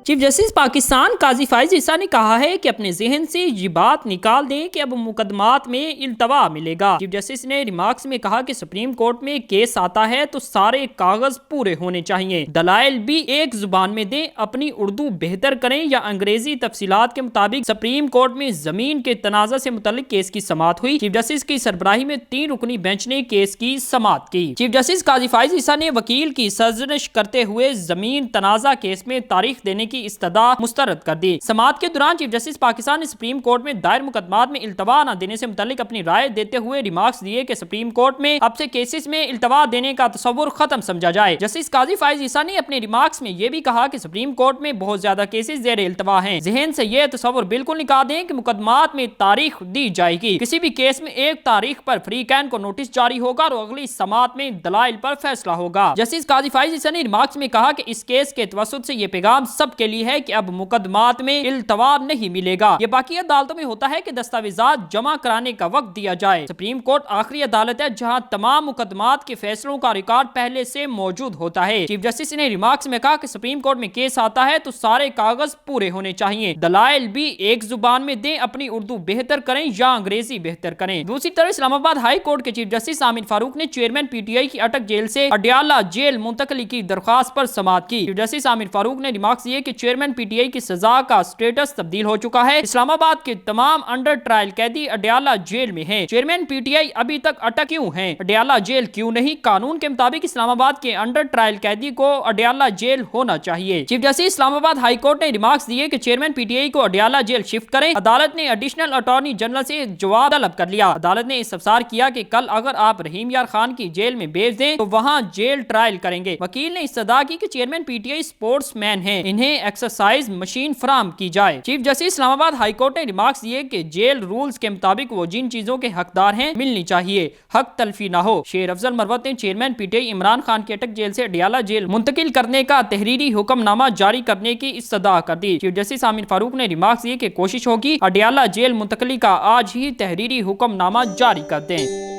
Chief justice Pakistan قاضی فائز عیسیٰ نے کہا ہے کہ اپنے ذہن سے یہ بات نکال دیں کہ اب مقدمات میں التوا ملے گا۔ چیف جسٹس نے ریمارکس میں کہا کہ سپریم کورٹ میں کیس آتا ہے تو سارے کاغذ پورے ہونے چاہیے، دلائل بھی ایک زبان میں دیں، اپنی اردو بہتر کریں یا انگریزی تفصیلات کے مطابق۔ سپریم کورٹ میں زمین کے تنازع سے متعلق کیس کی سماعت ہوئی۔ چیف جسٹس کی سربراہی میں 3 رکنی بینچ نے کیس کی سماعت کی۔ چیف جسٹس قاضی فائز عیسیٰ نے وکیل کی سرزنش کرتے ہوئے زمین تنازع کیس میں تاریخ دینے کی استدعا مسترد کر دی۔ سماعت کے دوران چیف جسٹس پاکستان نے سپریم کورٹ میں دائر مقدمات میں التوا نہ دینے سے متعلق اپنی رائے دیتے ہوئے ریمارکس دیے کہ سپریم کورٹ میں اب سے کیسز میں التوا دینے کا تصور ختم سمجھا جائے۔ جسٹس قاضی فائز عیسیٰ نے اپنے ریمارکس میں یہ بھی کہا کہ سپریم کورٹ میں بہت زیادہ کیسز زیر التوا ہیں، ذہن سے یہ تصور بالکل نکال دیں کہ مقدمات میں تاریخ دی جائے گی۔ کسی بھی کیس میں ایک تاریخ پر فریقین کو نوٹس جاری ہوگا اور اگلی سماعت میں دلائل پر فیصلہ ہوگا۔ جسٹس قاضی فائز عیسیٰ نے ریمارکس میں کہا کہ اس کیس کے توسط سے یہ پیغام سب کے لیے ہے کہ اب مقدمات میں التوا نہیں ملے گا۔ یہ باقی عدالتوں میں ہوتا ہے کہ دستاویزات جمع کرانے کا وقت دیا جائے۔ سپریم کورٹ آخری عدالت ہے جہاں تمام مقدمات کے فیصلوں کا ریکارڈ پہلے سے موجود ہوتا ہے۔ چیف جسٹس نے ریمارکس میں کہا کہ سپریم کورٹ میں کیس آتا ہے تو سارے کاغذ پورے ہونے چاہیے، دلائل بھی ایک زبان میں دیں، اپنی اردو بہتر کریں یا انگریزی بہتر کریں۔ دوسری طرف اسلام آباد ہائی کورٹ کے چیف جسٹس عامر فاروق نے چیئرمین پی ٹی آئی کی اٹک جیل سے اڈیالہ جیل منتقلی کی درخواست پر سماعت کی۔ چیف جسٹس عامر فاروق نے ریمارکس دیے کہ چیئرمین پی ٹی آئی کی سزا کا سٹیٹس تبدیل ہو چکا ہے، اسلام آباد کے تمام انڈر ٹرائل قیدی اڈیالہ جیل میں ہیں، چیئرمین پی ٹی آئی ابھی تک اٹک کیوں ہیں، اڈیالہ جیل کیوں نہیں؟ قانون کے مطابق اسلام آباد کے انڈر ٹرائل قیدی کو اڈیالہ جیل ہونا چاہیے۔ چیف جسٹس اسلام آباد ہائی کورٹ نے ریمارکس دیے کہ چیئرمین پی ٹی آئی کو اڈیالہ جیل شفٹ کریں۔ عدالت نے ایڈیشنل اٹارنی جنرل سے جواب طلب کر لیا۔ عدالت نے استفسار کیا کہ کل اگر آپ رحیم یار خان کی جیل میں بھیج دیں تو وہاں جیل ٹرائل کریں گے؟ وکیل نے استدعا کی کہ chairman P T I sportsman ہیں، انہیں ایکسرسائز مشین فراہم کی جائے۔ چیف جسٹس اسلام آباد ہائی کورٹ نے ریمارکس دیے کہ جیل رولز کے مطابق وہ جن چیزوں کے حقدار ہیں ملنی چاہیے، حق تلفی نہ ہو۔ شیر افضل مروت نے چیئرمین پی ٹی آئی عمران خان کی اٹک جیل سے اڈیالہ جیل منتقل کرنے کا تحریری حکم نامہ جاری کرنے کی استدعا کر دی۔ چیف جسٹس عامر فاروق نے ریمارکس دیے کہ کوشش ہوگی اڈیالہ جیل منتقلی کا آج ہی تحریری حکم نامہ جاری کر دیں۔